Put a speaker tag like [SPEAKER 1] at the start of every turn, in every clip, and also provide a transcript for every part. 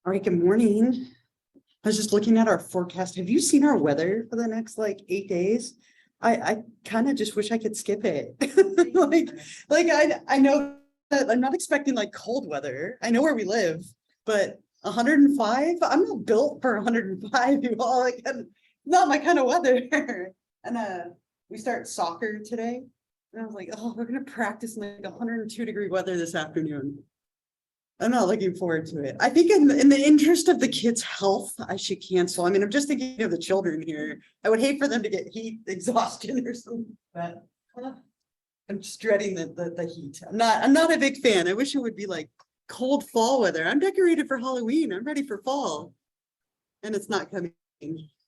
[SPEAKER 1] All right, good morning. I was just looking at our forecast. Have you seen our weather for the next like 8 days? I kind of just wish I could skip it. I know that I'm not expecting like cold weather. I know where we live, but 105, I'm not built for 105, you all. Like, not my kind of weather. And we start soccer today. And I was like, oh, we're gonna practice in like 102-degree weather this afternoon. I'm not looking forward to it. I think in the interest of the kids' health, I should cancel. I mean, I'm just thinking of the children here. I would hate for them to get heat exhaustion or something, but I'm just dreading the heat. I'm not a big fan. I wish it would be like cold fall weather. I'm decorated for Halloween. I'm ready for fall. And it's not coming.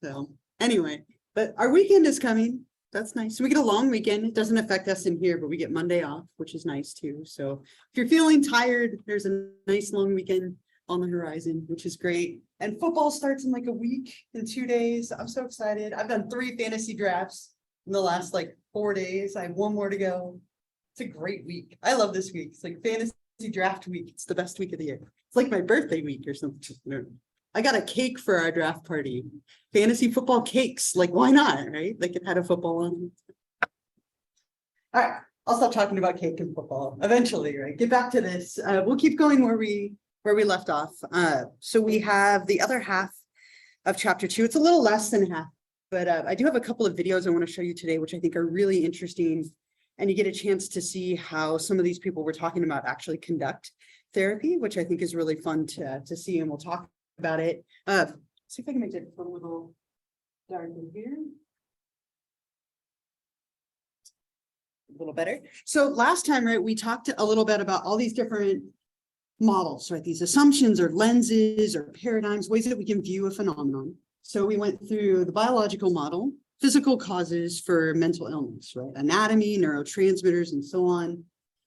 [SPEAKER 1] So anyway, but our weekend is coming. That's nice. We get a long weekend. It doesn't affect us in here, but we get Monday off, which is nice too. So if you're feeling tired, there's a nice long weekend on the horizon, which is great. And football starts in like a week, in 2 days. I'm so excited. I've done 3 fantasy drafts in the last like 4 days. I have 1 more to go. It's a great week. I love this week. It's like fantasy draft week. It's the best week of the year. It's like my birthday week or something. I got a cake for our draft party. Fantasy football cakes. Like, why not, right? Like it had a football on it. All right, I'll stop talking about cake and football eventually, right? Get back to this. We'll keep going where we left off. So we have the other half of chapter 2. It's a little less than half, but I do have a couple of videos I want to show you today, which I think are really interesting. And you get a chance to see how some of these people we're talking about actually conduct therapy, which I think is really fun to see, and we'll talk about it. See if I can make it a little darker here. A little better. So last time, right, we talked a little bit about all these different models, right? These assumptions or lenses or paradigms, ways that we can view a phenomenon. So we went through the biological model, physical causes for mental illness, right? Anatomy, neurotransmitters, and so on.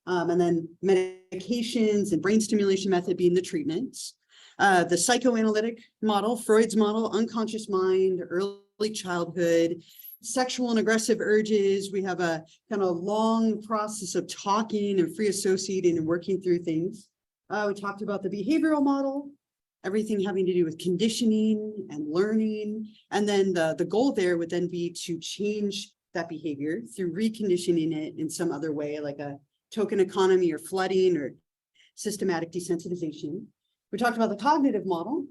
[SPEAKER 1] And then medications and brain stimulation method being the treatments. The psychoanalytic model, Freud's model, unconscious mind, early childhood, sexual and aggressive urges. We have a kind of long process of talking and free associating and working through things. We talked about the behavioral model, everything having to do with conditioning and learning. And then the goal there would then be to change that behavior through reconditioning it in some other way, like a token economy or flooding or systematic desensitization. We talked about the cognitive model,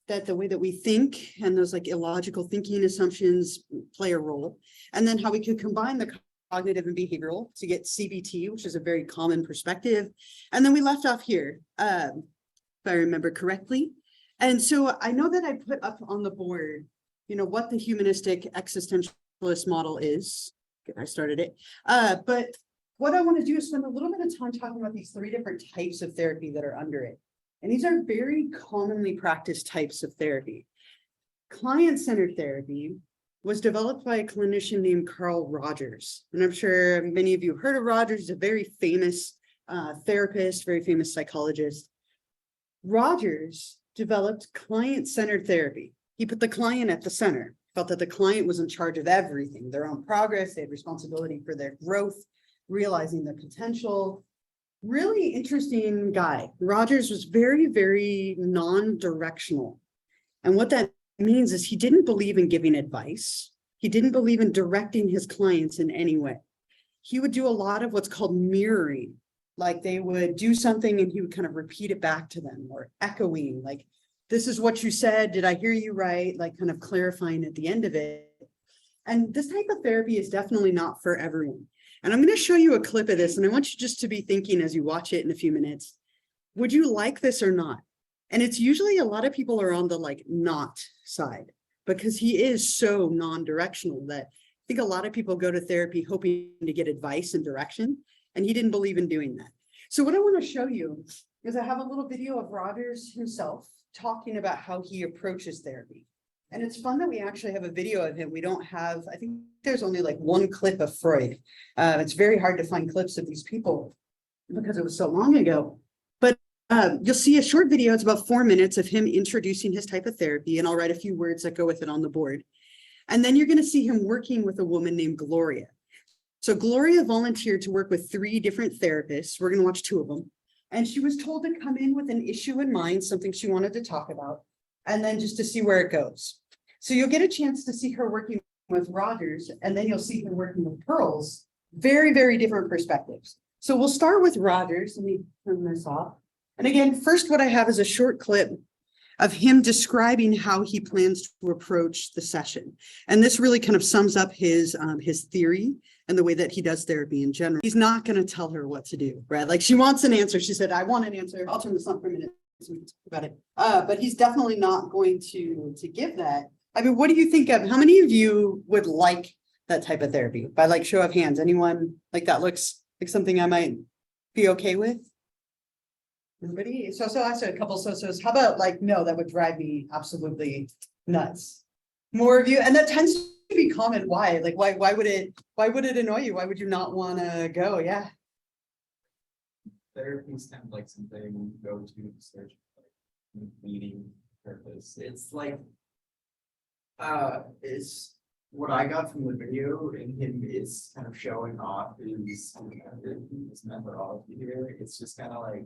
[SPEAKER 1] that the way that we think and those like illogical thinking assumptions play a role. And then how we could combine the cognitive and behavioral to get CBT, which is a very common perspective. And then we left off here, if I remember correctly. And so I know that I put up on the board, what the humanistic existentialist model is. I started it. But what I want to do is spend a little bit of time talking about these 3 different types of therapy that are under it. And these are very commonly practiced types of therapy. Client-centered therapy was developed by a clinician named Carl Rogers. And I'm sure many of you have heard of Rogers. He's a very famous therapist, very famous psychologist. Rogers developed client-centered therapy. He put the client at the center, felt that the client was in charge of everything, their own progress, they had responsibility for their growth, realizing their potential. Really interesting guy. Rogers was very, very non-directional. And what that means is he didn't believe in giving advice. He didn't believe in directing his clients in any way. He would do a lot of what's called mirroring. Like they would do something and he would kind of repeat it back to them, or echoing, like, this is what you said. Did I hear you right? Like kind of clarifying at the end of it. And this type of therapy is definitely not for everyone. And I'm going to show you a clip of this, and I want you just to be thinking as you watch it in a few minutes, would you like this or not? And it's usually a lot of people are on the like not side, because he is so non-directional that I think a lot of people go to therapy hoping to get advice and direction, and he didn't believe in doing that. So what I want to show you is I have a little video of Rogers himself talking about how he approaches therapy. And it's fun that we actually have a video of him. We don't have, I think there's only like 1 clip of Freud. It's very hard to find clips of these people because it was so long ago. But you'll see a short video. It's about 4 minutes of him introducing his type of therapy. And I'll write a few words that go with it on the board. And then you're going to see him working with a woman named Gloria. So Gloria volunteered to work with 3 different therapists. We're going to watch 2 of them. And she was told to come in with an issue in mind, something she wanted to talk about, and then just to see where it goes. So you'll get a chance to see her working with Rogers, and then you'll see her working with Pearls. Very, very different perspectives. So we'll start with Rogers. Let me turn this off. And again, first, what I have is a short clip of him describing how he plans to approach the session. And this really kind of sums up his theory and the way that he does therapy in general. He's not going to tell her what to do, right? Like she wants an answer. She said, I want an answer. I'll turn this on for a minute so we can talk about it. But he's definitely not going to give that. I mean, what do you think of, how many of you would like that type of therapy? By like show of hands, anyone like that looks like something I might be okay with? Everybody? So I said a couple so-sos. How about like, no, that would drive me absolutely nuts. More of you, and that tends to be common. Why? Like, why would it annoy you? Why would you not want to go? Yeah.
[SPEAKER 2] Therapy is kind of like something you go to search for, like meaning, purpose. It's like is what I got from the video, and him is kind of showing off his methodology here. It's just kind of like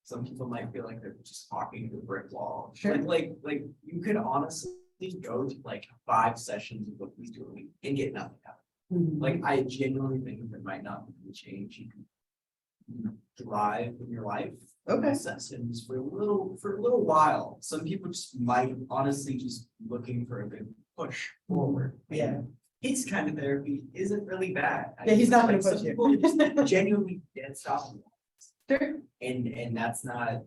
[SPEAKER 2] some people might feel like they're just talking to a brick wall.
[SPEAKER 1] Sure.
[SPEAKER 2] Like you could honestly go to like 5 sessions of what he's doing and get nothing out of it.
[SPEAKER 1] Mhm.
[SPEAKER 2] Like I genuinely think there might not be the change you can drive in your life.
[SPEAKER 1] Okay.
[SPEAKER 2] Sessions for a little while. Some people just might honestly just looking for a good push forward.
[SPEAKER 1] Yeah.
[SPEAKER 2] His kind of therapy isn't really bad.
[SPEAKER 1] Yeah, he's not gonna
[SPEAKER 2] Some
[SPEAKER 1] push you.
[SPEAKER 2] people just genuinely dead stop.
[SPEAKER 1] Sure.
[SPEAKER 2] And that's not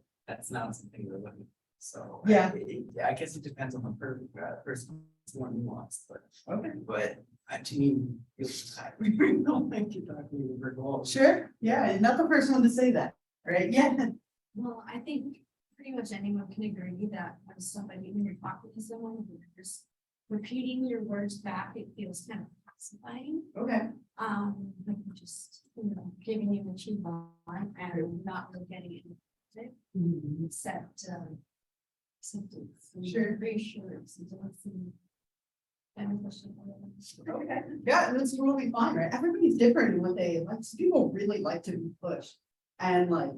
[SPEAKER 2] something we're looking for. So
[SPEAKER 1] Yeah.
[SPEAKER 2] I guess it depends on the person. It's more nuanced, but
[SPEAKER 1] Okay.
[SPEAKER 2] but to me, we don't think you're talking to a brick wall.
[SPEAKER 1] Sure. Yeah, and not the first one to say that, right? Yeah.
[SPEAKER 3] Well, I think pretty much anyone can agree that kind of stuff, I mean, when you're talking to someone, and you're just repeating your words back, it feels kind of pacifying.
[SPEAKER 1] Okay.
[SPEAKER 3] Like you're just, giving you what you want and not really getting it,
[SPEAKER 1] Mhm.
[SPEAKER 3] except, acceptance. and
[SPEAKER 1] Sure.
[SPEAKER 3] reassurance and some beneficial.
[SPEAKER 1] Okay. Yeah, and that's totally fine, right? Everybody's different in what they like. Some people really like to be pushed and like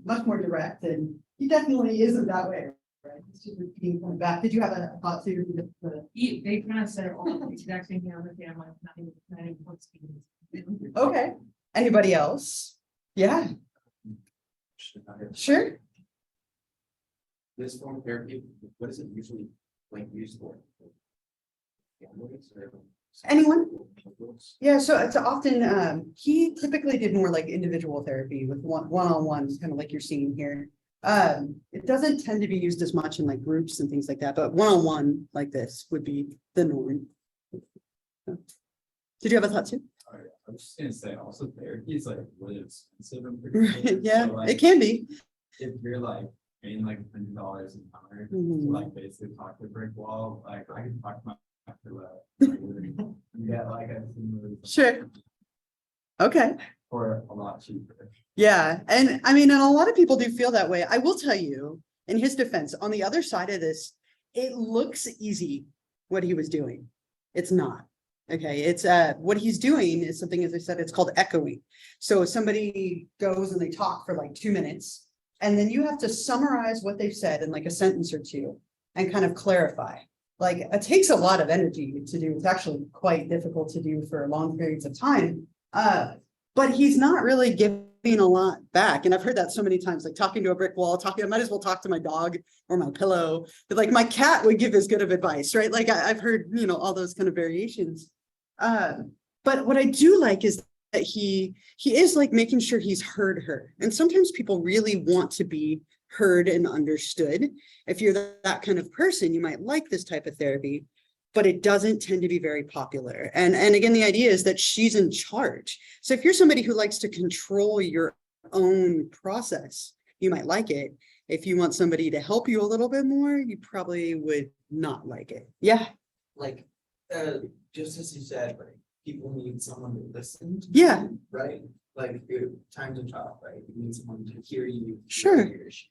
[SPEAKER 1] much more direct, and he definitely isn't that way, right? He's just repeating coming back. Did you have a thought to
[SPEAKER 4] They kind of said all the exact same thing on the family, not even what's being.
[SPEAKER 1] Okay. Anybody else? Yeah, sure.
[SPEAKER 2] This form of therapy, what is it usually like used for?
[SPEAKER 1] Anyone? Yeah, so it's often he typically did more like individual therapy with one-on-ones, kind of like you're seeing here. It doesn't tend to be used as much in like groups and things like that, but one-on-one like this would be the norm. Did you have a thought too?
[SPEAKER 2] I was just gonna say also therapy is like really expensive.
[SPEAKER 1] Right, yeah,
[SPEAKER 2] So, like,
[SPEAKER 1] it can be.
[SPEAKER 2] if you're like paying like $100 an hour to
[SPEAKER 1] Mhm.
[SPEAKER 2] like basically talk to a brick wall, like I can talk to my yeah, like I've seen
[SPEAKER 1] Sure. Okay.
[SPEAKER 2] for a lot cheaper.
[SPEAKER 1] Yeah, and I mean, and a lot of people do feel that way. I will tell you, in his defense, on the other side of this, it looks easy what he was doing. It's not. Okay, it's what he's doing is something, as I said, it's called echoing. So somebody goes and they talk for like 2 minutes, and then you have to summarize what they've said in like a sentence or two and kind of clarify. Like it takes a lot of energy to do. It's actually quite difficult to do for long periods of time. But he's not really giving a lot back. And I've heard that so many times, like talking to a brick wall, I might as well talk to my dog or my pillow. But like my cat would give as good of advice, right? Like I've heard, all those kind of variations. But what I do like is that he is like making sure he's heard her. And sometimes people really want to be heard and understood. If you're that kind of person, you might like this type of therapy, but it doesn't tend to be very popular. And again, the idea is that she's in charge. So if you're somebody who likes to control your own process, you might like it. If you want somebody to help you a little bit more, you probably would not like it. Yeah.
[SPEAKER 2] Like, just as you said, like people need someone to listen to.
[SPEAKER 1] Yeah.
[SPEAKER 2] Right? Like times are tough, right? You need someone to hear you.
[SPEAKER 1] Sure.
[SPEAKER 2] Your issues.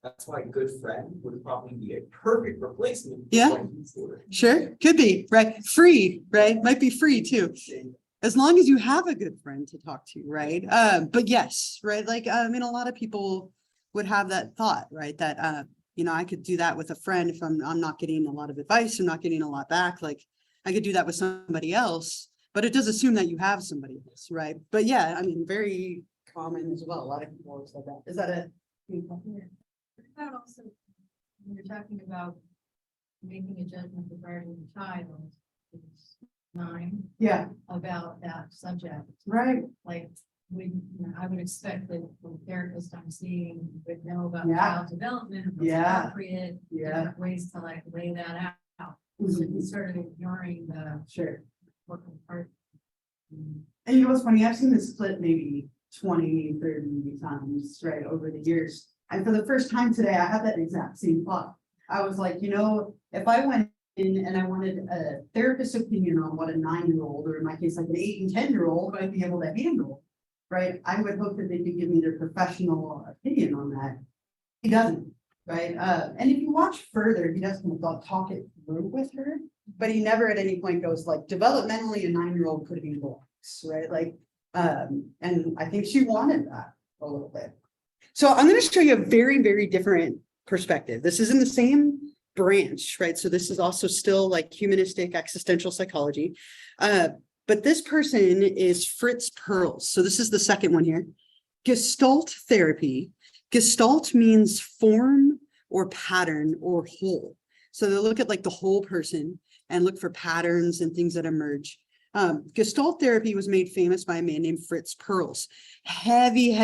[SPEAKER 2] That's why a good friend would probably be a perfect replacement. For
[SPEAKER 1] Yeah.
[SPEAKER 2] what he's doing.
[SPEAKER 1] Sure. Could be, right? Free, right? Might be free too. as long as you have a good friend to talk to, right? But yes, right, like, I mean, a lot of people would have that thought, right, that, you know, I could do that with a friend if I'm not getting a lot of advice, I'm not getting a lot back, like, I could do that with somebody else, but it does assume that you have somebody else, right? But yeah, I mean, very common as well, a lot of people have said that. Is that a?
[SPEAKER 4] That also, when you're talking about making a judgment regarding the child, it's 9
[SPEAKER 1] Yeah,
[SPEAKER 4] about that subject.
[SPEAKER 1] right,
[SPEAKER 4] Like, I would expect that the therapist I'm seeing would know about
[SPEAKER 1] Yeah.
[SPEAKER 4] child development, what's
[SPEAKER 1] Yeah.
[SPEAKER 4] appropriate,
[SPEAKER 1] Yeah.
[SPEAKER 4] different ways to like lay that out. So
[SPEAKER 1] Mhm.
[SPEAKER 4] he's sort of ignoring the
[SPEAKER 1] Sure.
[SPEAKER 4] working part.
[SPEAKER 1] And you know what's funny, I've seen this split maybe 20, 30 times, right, over the years. And for the first time today, I had that exact same thought. I was like, you know, if I went in and I wanted a therapist's opinion on what a 9-year-old, or in my case, like an 8 and 10-year-old might be able to handle, right? I would hope that they could give me their professional opinion on that. He doesn't, right? And if you watch further, he does kind of talk it through with her, but he never at any point goes like, developmentally, a 9-year-old could handle X, right? Like, and I think she wanted that a little bit. So I'm going to show you a very, very different perspective. This is in the same branch, right? So this is also still like humanistic existential psychology. But this person is Fritz Perls. So this is the second one here. Gestalt therapy. Gestalt means form or pattern or whole. So they look at like the whole person and look for patterns and things that emerge. Gestalt therapy was made famous by a man named Fritz Perls. Heavy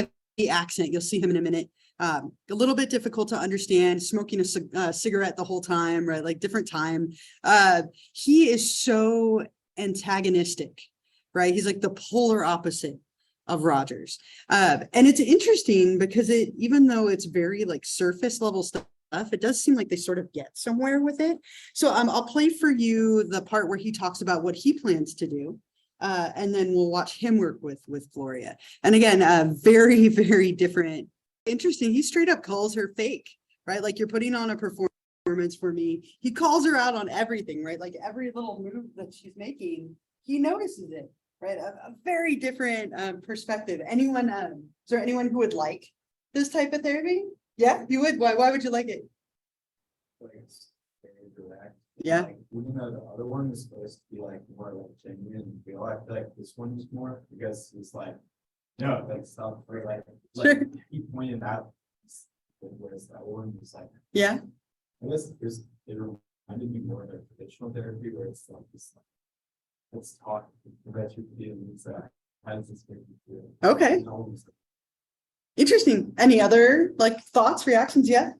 [SPEAKER 1] accent. You'll see him in a minute. A little bit difficult to understand, smoking a cigarette the whole time, right? Like different time. He is so antagonistic, right? He's like the polar opposite of Rogers. And it's interesting because even though it's very like surface level stuff, it does seem like they sort of get somewhere with it. So I'll play for you the part where he talks about what he plans to do. And then we'll watch him work with Gloria. And again, very, very different. Interesting. He straight up calls her fake, right? Like, you're putting on a performance for me. He calls her out on everything, right? Like every little move that she's making, he notices it, right? A very different perspective. Anyone, is there anyone who would like this type of therapy? Yeah, you would. Why would you like it?
[SPEAKER 2] Like, it's very direct.
[SPEAKER 1] Yeah.
[SPEAKER 2] Like, even though the other one is supposed to be like more like genuine and real, I feel like this one is more because it's like, no, like stuff for like
[SPEAKER 1] Sure.
[SPEAKER 2] he pointed out, whereas that one was like,
[SPEAKER 1] Yeah.
[SPEAKER 2] I guess it reminded me more of a traditional therapy where it's like this, like, let's talk about your feelings, how does this make you feel?
[SPEAKER 1] Okay.
[SPEAKER 2] And all these things.
[SPEAKER 1] Interesting. Any other like thoughts, reactions? Yeah.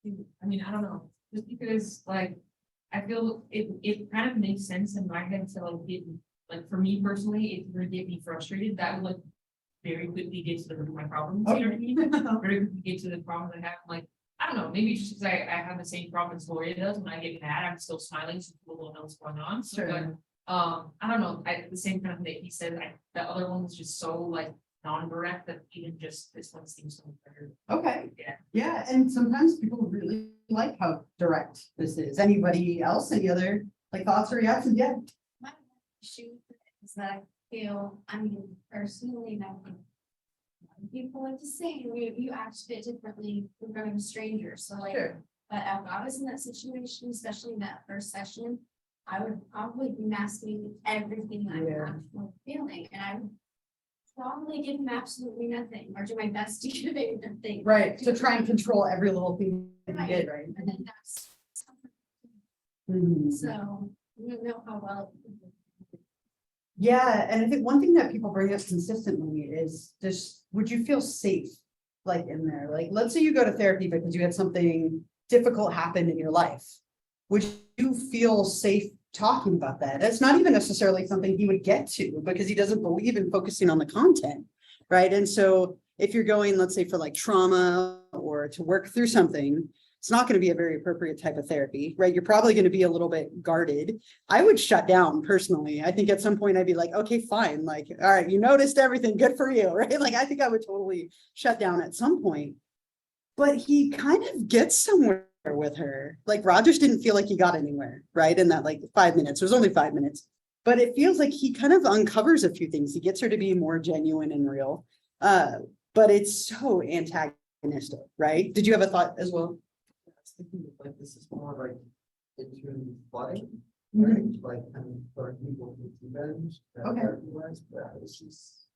[SPEAKER 4] I mean, I don't know, just because like, I feel it kind of makes sense in my head to like get, like for me personally, it would get me frustrated. That would like very quickly get to the root of my problems, you know what I mean? Very quickly get to the problems I have, like, I don't know, maybe it's just because I have the same problem as Gloria does. When I get mad, I'm still smiling, so people don't know what's going on. So,
[SPEAKER 1] Sure.
[SPEAKER 4] but, I don't know, the same kind of thing he said, the other one was just so like non-direct that even just this one seems so better.
[SPEAKER 1] Okay.
[SPEAKER 4] Yeah.
[SPEAKER 1] Yeah, and sometimes people really like how direct this is. Anybody else? Any other like thoughts or reactions? Yeah.
[SPEAKER 3] My issue is that I feel, I mean, personally, that people like to say, you act a bit differently in front of a stranger, so like,
[SPEAKER 1] Sure.
[SPEAKER 3] but if I was in that situation, especially in that first session, I would probably be masking everything I'm
[SPEAKER 1] Yeah.
[SPEAKER 3] actually feeling, and I would probably give him absolutely nothing, or do my best to give him nothing.
[SPEAKER 1] Right. To try and control every little thing that you did, right?
[SPEAKER 3] And then that's,
[SPEAKER 1] Mhm.
[SPEAKER 3] so, you don't know how well.
[SPEAKER 1] Yeah, and I think one thing that people bring up consistently is just, would you feel safe like in there? Like, let's say you go to therapy because you had something difficult happen in your life. Would you feel safe talking about that? That's not even necessarily something he would get to because he doesn't believe in focusing on the content, right? And so if you're going, let's say for like trauma or to work through something, it's not going to be a very appropriate type of therapy, right? You're probably going to be a little bit guarded. I would shut down personally. I think at some point I'd be like, okay, fine. Like, all right, you noticed everything, good for you, right? Like, I think I would totally shut down at some point. But he kind of gets somewhere with her. Like, Rogers didn't feel like he got anywhere, right? In that like 5 minutes, it was only 5 minutes. but it feels like he kind of uncovers a few things. He gets her to be more genuine and real. But it's so antagonistic, right? Did you have a thought as well?
[SPEAKER 2] I was thinking like this is more like into flooding,
[SPEAKER 1] Mhm.
[SPEAKER 2] right? Like kind of throwing people with revenge.
[SPEAKER 1] Okay.
[SPEAKER 2] But it's just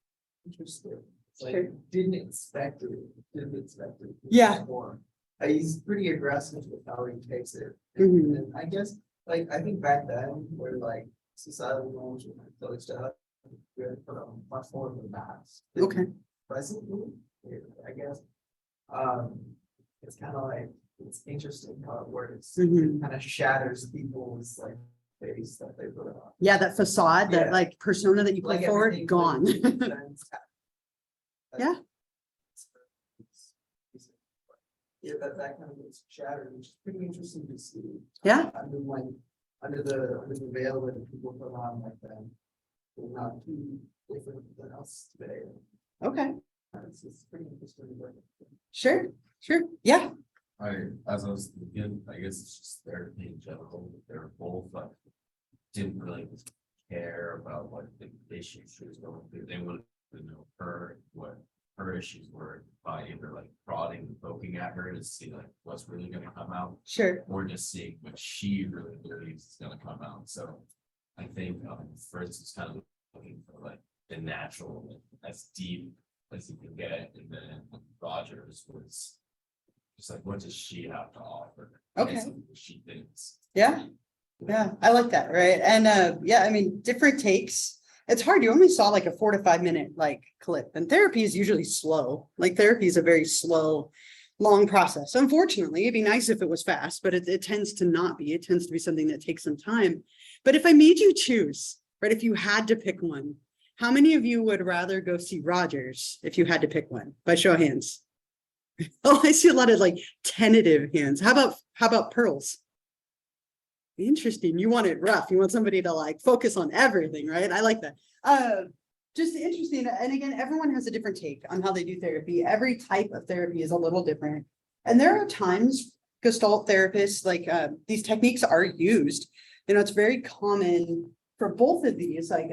[SPEAKER 2] interesting. It's
[SPEAKER 1] Sure.
[SPEAKER 2] like didn't expect it. Didn't expect it.
[SPEAKER 1] Yeah.
[SPEAKER 2] Before. He's pretty aggressive with how he takes it.
[SPEAKER 1] Mhm.
[SPEAKER 2] And I guess like I think back then where like societal norms were really stuff, we had to put on much more of a mask.
[SPEAKER 1] Okay.
[SPEAKER 2] Presently, I guess. It's kind of like, it's interesting how it works.
[SPEAKER 1] Mhm.
[SPEAKER 2] Kind of shatters people's like face that they put on.
[SPEAKER 1] Yeah, that facade, that
[SPEAKER 2] Yeah.
[SPEAKER 1] like persona that you put
[SPEAKER 2] Like
[SPEAKER 1] forward,
[SPEAKER 2] everything
[SPEAKER 1] gone. Yeah.
[SPEAKER 2] Yeah, that kind of gets shattered, which is pretty interesting to see.
[SPEAKER 1] Yeah.
[SPEAKER 2] I mean, like, under the veil that people put on like that, they're not too different than us today.
[SPEAKER 1] Okay,
[SPEAKER 2] It's pretty interesting. But
[SPEAKER 1] sure, yeah.
[SPEAKER 5] As I was thinking, I guess it's just therapy in general, they're both like, didn't really care about what the issues she was going through, they wanted to know her, what her issues were, by either like prodding, poking at her to see like what's really gonna come out,
[SPEAKER 1] Sure.
[SPEAKER 5] or just seeing what she really believes is gonna come out, so. I think, for instance, kind of looking for like the natural, like, as deep as you can get, and then Rogers was. Just like, what does she have to offer?
[SPEAKER 1] Okay.
[SPEAKER 5] Basically, what she thinks.
[SPEAKER 1] Yeah, I like that, right? And yeah, I mean, different takes. It's hard. You only saw like a 4 to 5 minute like clip, and therapy is usually slow. Like therapy is a very slow, long process. Unfortunately, it'd be nice if it was fast, but it tends to not be. It tends to be something that takes some time. But if I made you choose, right, if you had to pick one, how many of you would rather go see Rogers if you had to pick one? By show of hands. Oh, I see a lot of like tentative hands. How about pearls? Interesting. You want it rough. You want somebody to like focus on everything, right? I like that. Just interesting. And again, everyone has a different take on how they do therapy. Every type of therapy is a little different. And there are times Gestalt therapists, like these techniques are used. You know, it's very common for both of these. Like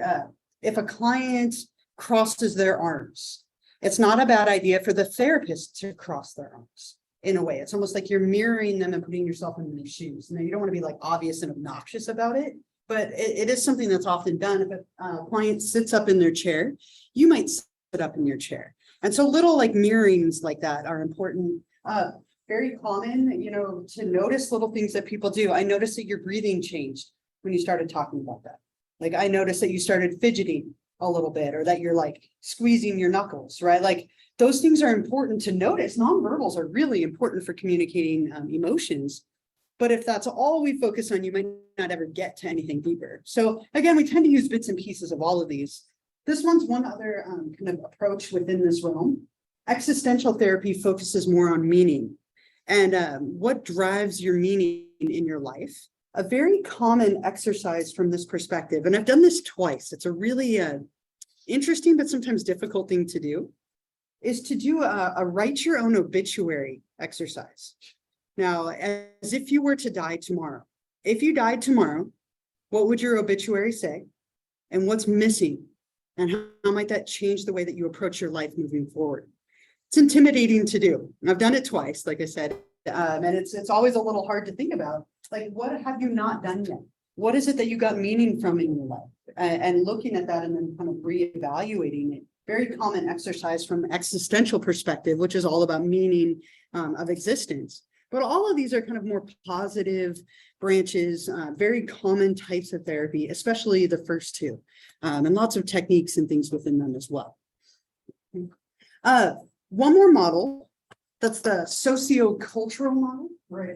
[SPEAKER 1] if a client crosses their arms, it's not a bad idea for the therapist to cross their arms in a way. It's almost like you're mirroring them and putting yourself in their shoes. Now, you don't want to be like obvious and obnoxious about it, but it is something that's often done. If a client sits up in their chair, you might sit up in your chair. And so little like mirrorings like that are important. Very common, you know, to notice little things that people do. I noticed that your breathing changed when you started talking about that. Like I noticed that you started fidgeting a little bit, or that you're like squeezing your knuckles, right? Like those things are important to notice. Nonverbals are really important for communicating emotions. But if that's all we focus on, you might not ever get to anything deeper. So again, we tend to use bits and pieces of all of these. This one's one other kind of approach within this realm. Existential therapy focuses more on meaning and what drives your meaning in your life. A very common exercise from this perspective, and I've done this twice. It's a really interesting but sometimes difficult thing to do, is to do a write your own obituary exercise. Now, as if you were to die tomorrow. If you died tomorrow, what would your obituary say? And what's missing? And how might that change the way that you approach your life moving forward? It's intimidating to do. And I've done it twice, like I said, and it's always a little hard to think about. Like, what have you not done yet? What is it that you got meaning from in your life? And looking at that and then kind of reevaluating it. Very common exercise from existential perspective, which is all about meaning of existence. But all of these are kind of more positive branches, very common types of therapy, especially the first two, and lots of techniques and things within them as well. One more model, that's the sociocultural model, right?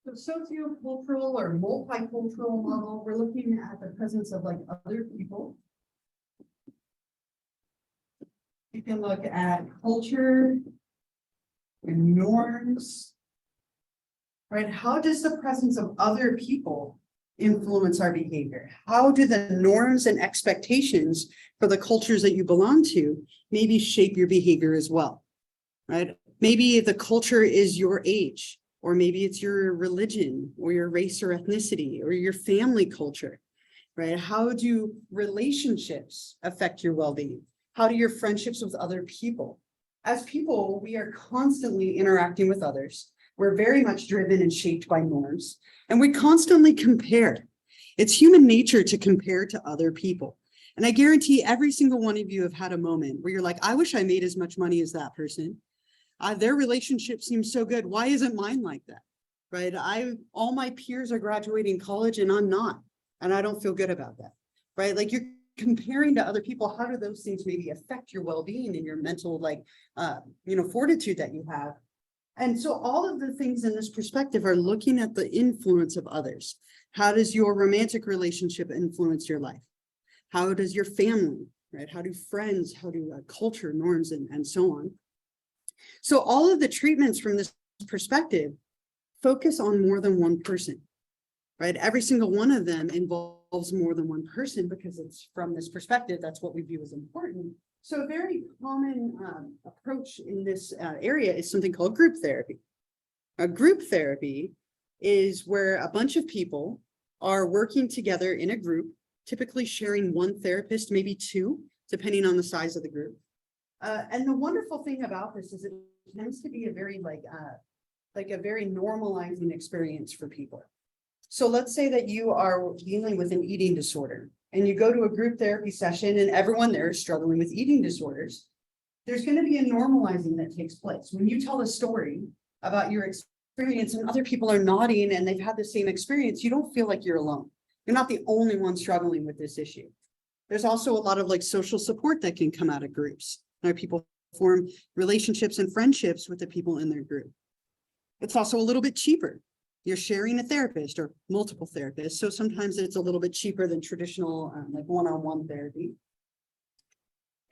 [SPEAKER 1] The sociocultural or multicultural model, we're looking at the presence of like other people. You can look at culture and norms, right? How does the presence of other people influence our behavior? How do the norms and expectations for the cultures that you belong to maybe shape your behavior as well, right? Maybe the culture is your age or maybe it's your religion or your race or ethnicity or your family culture, right? How do relationships affect your well-being? How do your friendships with other people? As people, we are constantly interacting with others. We're very much driven and shaped by norms, and we constantly compare. It's human nature to compare to other people. And I guarantee every single one of you have had a moment where you're like, I wish I made as much money as that person. Their relationship seems so good. Why isn't mine like that? Right? All my peers are graduating college and I'm not. And I don't feel good about that. Right? Like you're comparing to other people. How do those things maybe affect your well-being and your mental fortitude that you have? And so all of the things in this perspective are looking at the influence of others. How does your romantic relationship influence your life? How does your family, right? How do friends, how do culture, norms, and so on? So all of the treatments from this perspective focus on more than one person, right? Every single one of them involves more than one person because it's from this perspective. That's what we view as important. So a very common approach in this area is something called group therapy. A group therapy is where a bunch of people are working together in a group, typically sharing one therapist, maybe two, depending on the size of the group. And the wonderful thing about this is it tends to be a very a very normalizing experience for people. So let's say that you are dealing with an eating disorder and you go to a group therapy session and everyone there is struggling with eating disorders. There's going to be a normalizing that takes place. When you tell a story about your experience and other people are nodding and they've had the same experience, you don't feel like you're alone. You're not the only one struggling with this issue. There's also a lot of social support that can come out of groups. People form relationships and friendships with the people in their group. It's also a little bit cheaper. You're sharing a therapist or multiple therapists. So sometimes it's a little bit cheaper than traditional one-on-one therapy.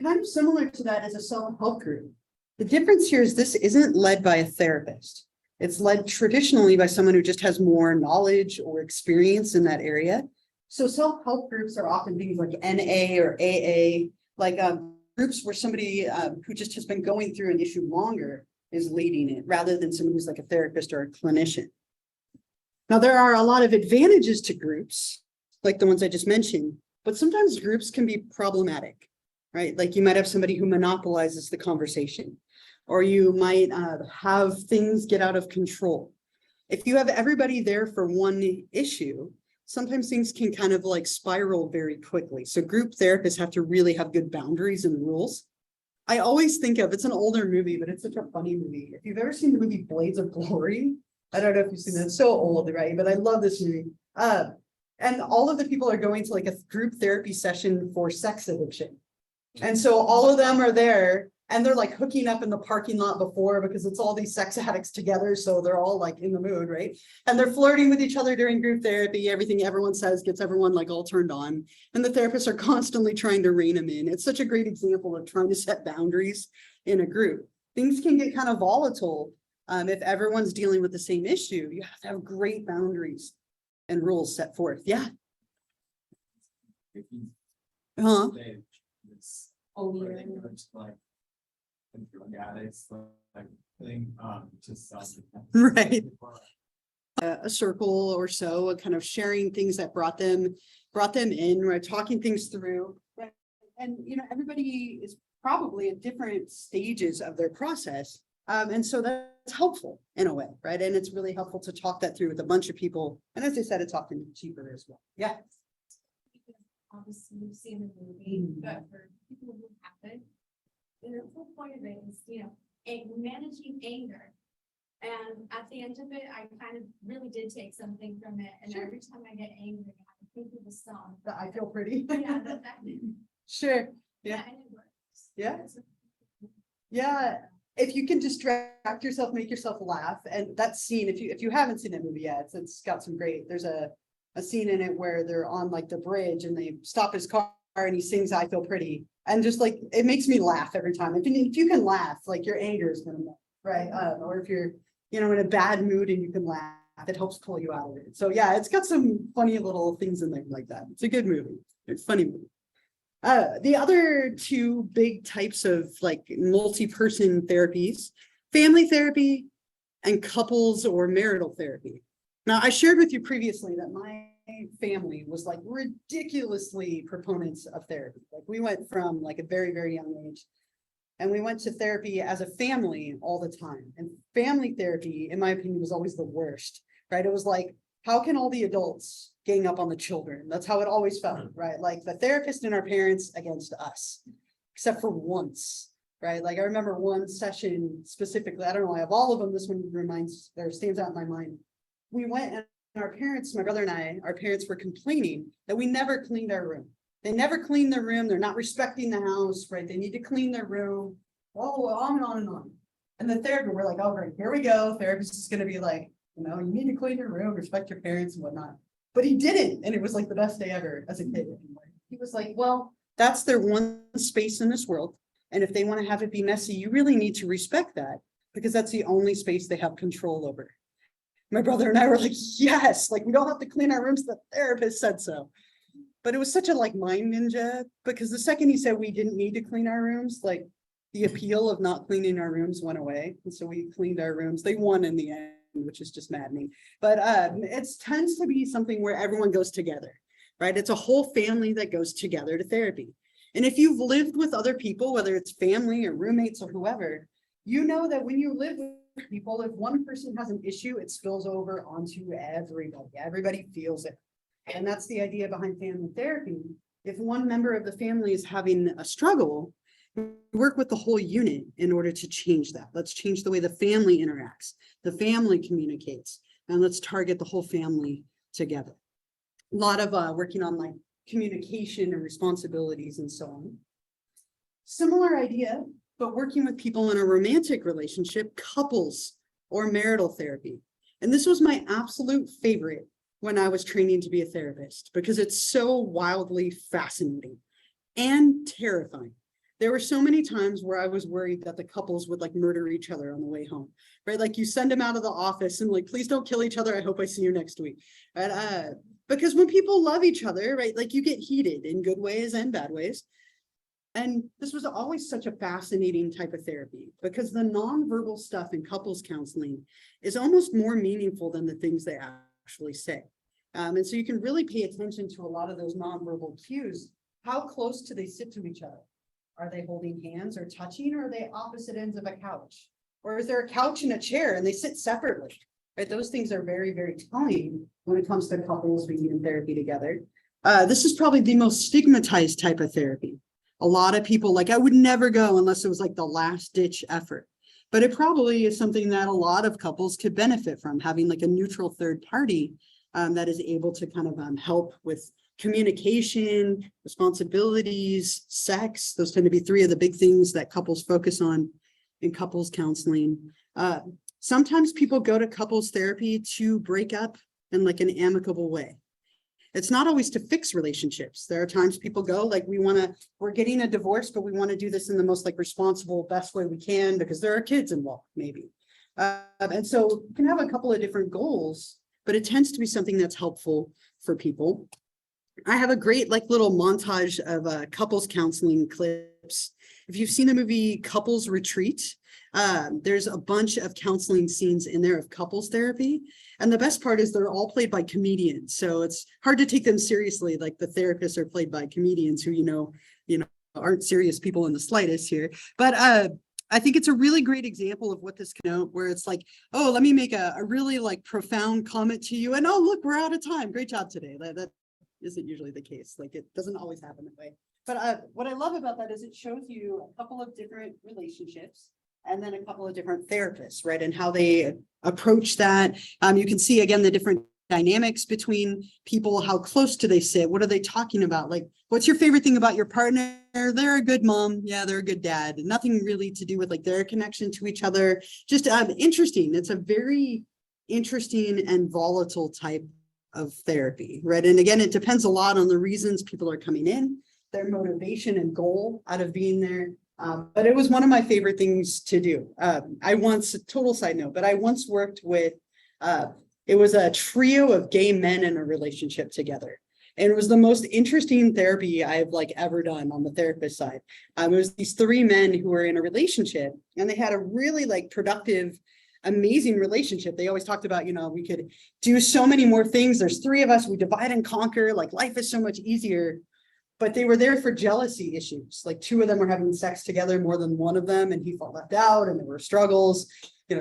[SPEAKER 1] Kind of similar to that is a self-help group. The difference here is this isn't led by a therapist. It's led traditionally by someone who just has more knowledge or experience in that area. So self-help groups are often things like NA or AA, groups where somebody who just has been going through an issue longer is leading it rather than someone who's like a therapist or a clinician. Now, there are a lot of advantages to groups, like the ones I just mentioned, but sometimes groups can be problematic, right? Like you might have somebody who monopolizes the conversation, or you might have things get out of control. If you have everybody there for one issue, sometimes things can kind of spiral very quickly. So group therapists have to really have good boundaries and rules. I always think of, it's an older movie, but it's such a funny movie. If you've ever seen the movie Blades of Glory, I don't know if you've seen it, it's so old, right? But I love this movie. And all of the people are going to a group therapy session for sex addiction. And so all of them are there and they're hooking up in the parking lot before because it's all these sex addicts together. So they're all in the mood, right? And they're flirting with each other during group therapy. Everything everyone says gets everyone all turned on. And the therapists are constantly trying to rein them in. It's such a great example of trying to set boundaries in a group. Things can get kind of volatile. If everyone's dealing with the same issue, you have to have great boundaries and rules set forth. Yeah. Uh-huh. Right. A circle or so, kind of sharing things that brought them in, right? Talking things through. Right? And everybody is probably at different stages of their process. And so that's helpful in a way, right? And it's really helpful to talk that through with a bunch of people. And as I said, it's often cheaper as well. Yeah.
[SPEAKER 3] Obviously, you've seen the movie, but for people who haven't, the whole point of it is, managing anger. And at the end of it, I kind of really did take something from it. And every time I get angry, I think of the song.
[SPEAKER 1] I feel pretty.
[SPEAKER 3] Yeah, that
[SPEAKER 1] Sure. Yeah.
[SPEAKER 3] and it works.
[SPEAKER 1] Yeah. Yeah. If you can distract yourself, make yourself laugh. And that scene, if you haven't seen that movie yet, it's got some great, there's a scene in it where they're on the bridge and they stop his car and he sings I Feel Pretty. And just it makes me laugh every time. If you can laugh, your anger is gonna melt, right? Or if you're, in a bad mood and you can laugh, it helps pull you out of it. So yeah, it's got some funny little things in there like that. It's a good movie. It's a funny movie. The other two big types of multi-person therapies, family therapy and couples or marital therapy. Now, I shared with you previously that my family was like ridiculously proponents of therapy. Like we went from like a very, very young age, and we went to therapy as a family all the time. And family therapy, in my opinion, was always the worst, right? It was like, how can all the adults gang up on the children? That's how it always felt, right? Like the therapist and our parents against us, except for once, right? Like I remember one session specifically, I don't know, I have all of them. This one reminds or stands out in my mind. We went and our parents, my brother and I, our parents were complaining that we never cleaned our room. They never clean their room. They're not respecting the house, right? They need to clean their room. Oh, on and on and on. And the therapist, we're like, all right, here we go. Therapist is going to be like, you know, you need to clean your room, respect your parents and whatnot. But he didn't. And it was like the best day ever as a kid. He was like, well, that's their one space in this world. And if they want to have it be messy, you really need to respect that because that's the only space they have control over. My brother and I were like, yes, like we don't have to clean our rooms. The therapist said so. But it was such a like mind ninja because the second he said we didn't need to clean our rooms, like the appeal of not cleaning our rooms went away. And so we cleaned our rooms. They won in the end, which is just maddening. But it tends to be something where everyone goes together, right? It's a whole family that goes together to therapy. And if you've lived with other people, whether it's family or roommates or whoever, you know that when you live with people, if one person has an issue, it spills over onto everybody. Everybody feels it. And that's the idea behind family therapy. If one member of the family is having a struggle, work with the whole unit in order to change that. Let's change the way the family interacts, the family communicates, and let's target the whole family together. A lot of working on like communication and responsibilities and so on. Similar idea, but working with people in a romantic relationship, couples or marital therapy. And this was my absolute favorite when I was training to be a therapist because it's so wildly fascinating and terrifying. There were so many times where I was worried that the couples would like murder each other on the way home, right? Like you send them out of the office and like, please don't kill each other. I hope I see you next week. Right? Because when people love each other, right? Like you get heated in good ways and bad ways. And this was always such a fascinating type of therapy because the nonverbal stuff in couples counseling is almost more meaningful than the things they actually say. And so you can really pay attention to a lot of those nonverbal cues. How close do they sit to each other? Are they holding hands or touching, or are they opposite ends of a couch? Or is there a couch and a chair and they sit separately? Right? Those things are very, very telling when it comes to couples being in therapy together. This is probably the most stigmatized type of therapy. A lot of people like, I would never go unless it was like the last ditch effort. But it probably is something that a lot of couples could benefit from, having like a neutral third party that is able to kind of help with communication, responsibilities, sex. Those tend to be three of the big things that couples focus on in couples counseling. Sometimes people go to couples therapy to break up in like an amicable way. It's not always to fix relationships. There are times people go like, we're getting a divorce, but we want to do this in the most like responsible, best way we can because there are kids involved, maybe. And so you can have a couple of different goals, but it tends to be something that's helpful for people. I have a great like little montage of couples counseling clips. If you've seen the movie Couples Retreat, there's a bunch of counseling scenes in there of couples therapy. And the best part is they're all played by comedians. So it's hard to take them seriously. Like the therapists are played by comedians who, you know, aren't serious people in the slightest here. But I think it's a really great example of what this can know, where it's like, oh, let me make a really like profound comment to you. And oh, look, we're out of time. Great job today. That isn't usually the case. Like it doesn't always happen that way. But what I love about that is it shows you a couple of different relationships and then a couple of different therapists, right? And how they approach that. You can see, again, the different dynamics between people. How close do they sit? What are they talking about? Like, what's your favorite thing about your partner? They're a good mom. Yeah, they're a good dad. Nothing really to do with like their connection to each other. Just interesting. It's a very interesting and volatile type of therapy, right? And again, it depends a lot on the reasons people are coming in, their motivation and goal out of being there. But it was one of my favorite things to do. I once, total side note, but I once worked with, it was a trio of gay men in a relationship together. And it was the most interesting therapy I've like ever done on the therapist side. It was these three men who were in a relationship and they had a really like productive amazing relationship. They always talked about, we could do so many more things. There's 3 of us, we divide and conquer, like life is so much easier. But they were there for jealousy issues. Like 2 of them were having sex together, more than one of them, and he felt left out, and there were struggles.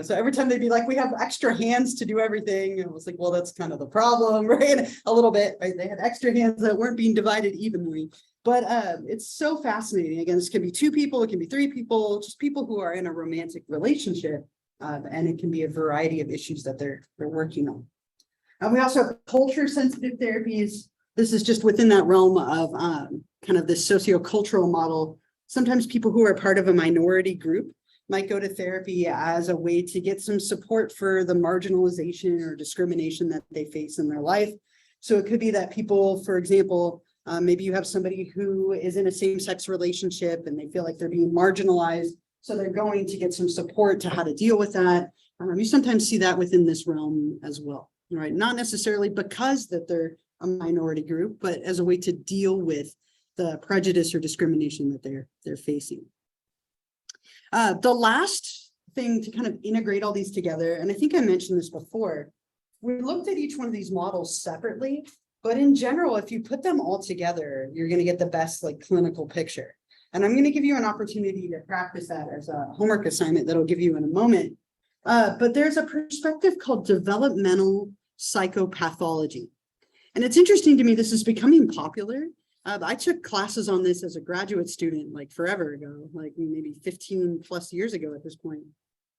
[SPEAKER 1] So every time they'd be like, we have extra hands to do everything. And it was like, well, that's kind of the problem, right? A little bit, right? They had extra hands that weren't being divided evenly. But it's so fascinating. Again, this can be 2 people, it can be 3 people, just people who are in a romantic relationship. And it can be a variety of issues that they're working on. And we also have culture sensitive therapies. This is just within that realm of kind of this sociocultural model. Sometimes people who are part of a minority group might go to therapy as a way to get some support for the marginalization or discrimination that they face in their life. So it could be that people, for example, maybe you have somebody who is in a same-sex relationship and they feel like they're being marginalized. So they're going to get some support to how to deal with that. You sometimes see that within this realm as well, right? Not necessarily because that they're a minority group, but as a way to deal with the prejudice or discrimination that they're facing. The last thing to kind of integrate all these together, and I think I mentioned this before, we looked at each one of these models separately, but in general, if you put them all together, you're going to get the best like clinical picture. And I'm going to give you an opportunity to practice that as a homework assignment that I'll give you in a moment. But there's a perspective called developmental psychopathology. And it's interesting to me, this is becoming popular. I took classes on this as a graduate student, like forever ago, like maybe 15 plus years ago at this point.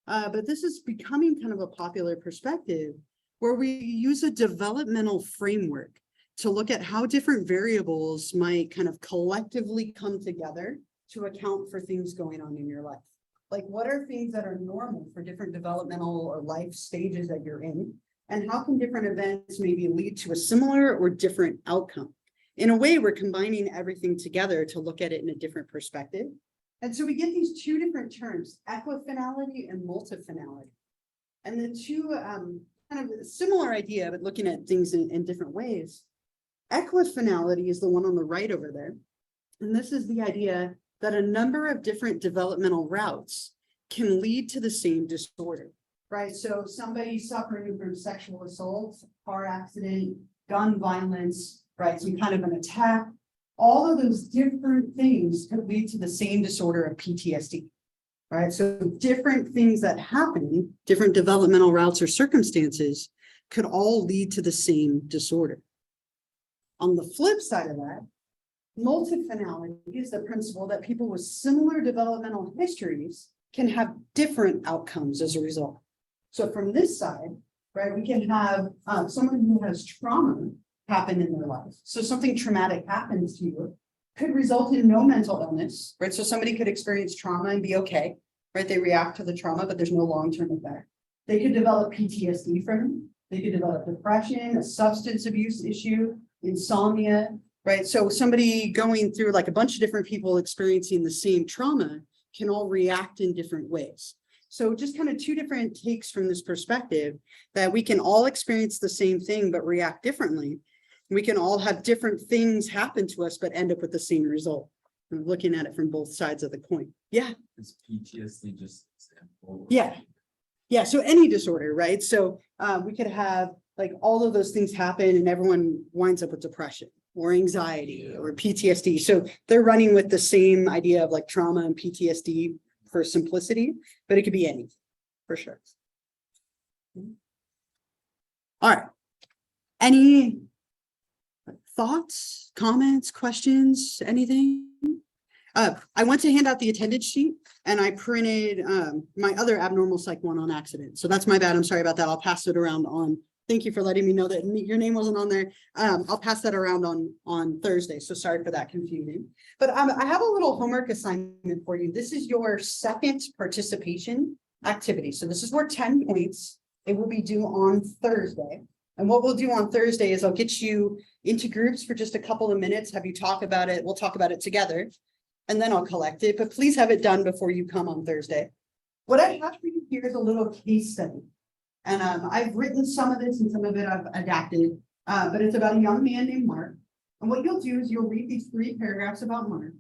[SPEAKER 1] But this is becoming kind of a popular perspective where we use a developmental framework to look at how different variables might kind of collectively come together to account for things going on in your life. Like what are things that are normal for different developmental or life stages that you're in? And how can different events maybe lead to a similar or different outcome? In a way, we're combining everything together to look at it in a different perspective. And so we get these 2 different terms, equifinality and multifinality. And the 2 kind of a similar idea, but looking at things in different ways. Equifinality is the one on the right over there. And this is the idea that a number of different developmental routes can lead to the same disorder, right? So somebody suffering from sexual assault, car accident, gun violence, right? Some kind of an attack, all of those different things could lead to the same disorder of PTSD, right? So different things that happen, different developmental routes or circumstances could all lead to the same disorder. On the flip side of that, multifinality is the principle that people with similar developmental histories can have different outcomes as a result. So from this side, right, we can have someone who has trauma happen in their life. So something traumatic happens to you, could result in no mental illness, right? So somebody could experience trauma and be okay, right? They react to the trauma, but there's no long-term effect. They could develop PTSD from it. They could develop depression, a substance abuse issue, insomnia, right? So somebody going through like a bunch of different people experiencing the same trauma can all react in different ways. So just kind of 2 different takes from this perspective that we can all experience the same thing, but react differently. We can all have different things happen to us, but end up with the same result. I'm looking at it from both sides of the coin. Yeah.
[SPEAKER 5] Is PTSD just example?
[SPEAKER 1] Yeah. Yeah. So any disorder, right? So we could have like all of those things happen and everyone winds up with depression or anxiety or PTSD. So they're running with the same idea of like trauma and PTSD for simplicity, but it could be anything for sure. All right. Any thoughts, comments, questions, anything? I went to hand out the attendance sheet and I printed my other abnormal psych one on accident. So that's my bad. I'm sorry about that. I'll pass it around on. Thank you for letting me know that your name wasn't on there. I'll pass that around on Thursday. So sorry for that confusion. But I have a little homework assignment for you. This is your second participation activity. So this is worth 10 points. It will be due on Thursday. And what we'll do on Thursday is I'll get you into groups for just a couple of minutes, have you talk about it. We'll talk about it together and then I'll collect it, but please have it done before you come on Thursday. What I have for you here is a little case study. And I've written some of this and some of it I've adapted, but it's about a young man named Mark. And what you'll do is you'll read these 3 paragraphs about Mark.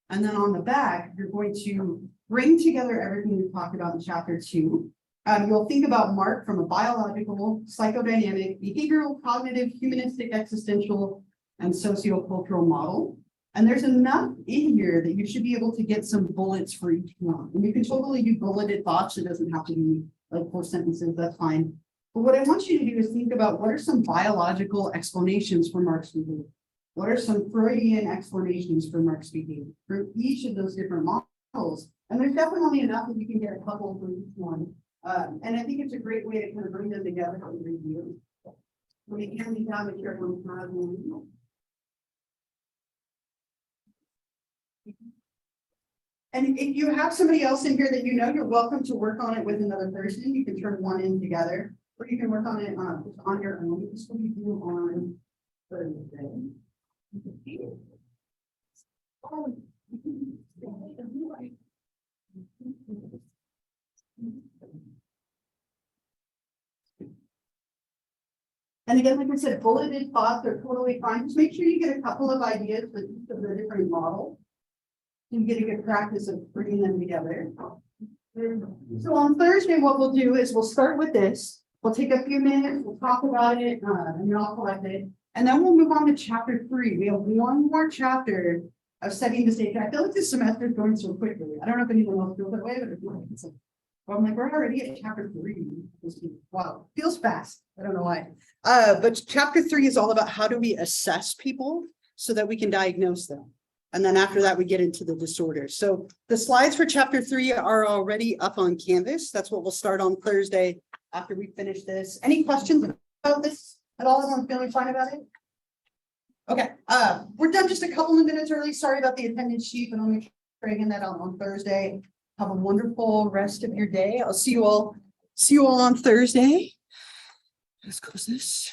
[SPEAKER 1] And then on the back, you're going to bring together everything we talked about in chapter 2 You'll think about Mark from a biological, psychodynamic, behavioral, cognitive, humanistic, existential, and sociocultural model. And there's enough in here that you should be able to get some bullets for each one. And you can totally do bulleted thoughts. It doesn't have to be like 4 sentences, that's fine. But what I want you to do is think about what are some biological explanations for Mark's behavior? What are some Freudian explanations for Mark's behavior for each of those different models? And there's definitely enough that you can get a couple for each one. And I think it's a great way to kind of bring them together and review. When you can be down with your one problem. And if you have somebody else in here that you know, you're welcome to work on it with another person. You can turn one in together, or you can work on it on your own. This will be due on Thursday. And again, like I said, bulleted thoughts are totally fine. Just make sure you get a couple of ideas for each of the different models. You get a good practice of bringing them together. So on Thursday, what we'll do is we'll start with this. We'll take a few minutes, we'll talk about it, and then I'll collect it. And then we'll move on to chapter 3. We have one more chapter of setting the stage. I feel like this semester is going so quickly. I don't know if anyone else feels that way, but it's like, well, I'm like, we're already at chapter 3. Wow, feels fast. I don't know why. But chapter 3 is all about how do we assess people so that we can diagnose them. And then after that, we get into the disorders. So the slides for chapter 3 are already up on Canvas. That's what we'll start on Thursday after we finish this. Any questions about this at all? Everyone feeling fine about it? Okay, we're done just a couple of minutes early. Sorry about the attendance sheet, but I'll make sure I get that out on Thursday. Have a wonderful rest of your day. I'll see you all on Thursday. Let's close this.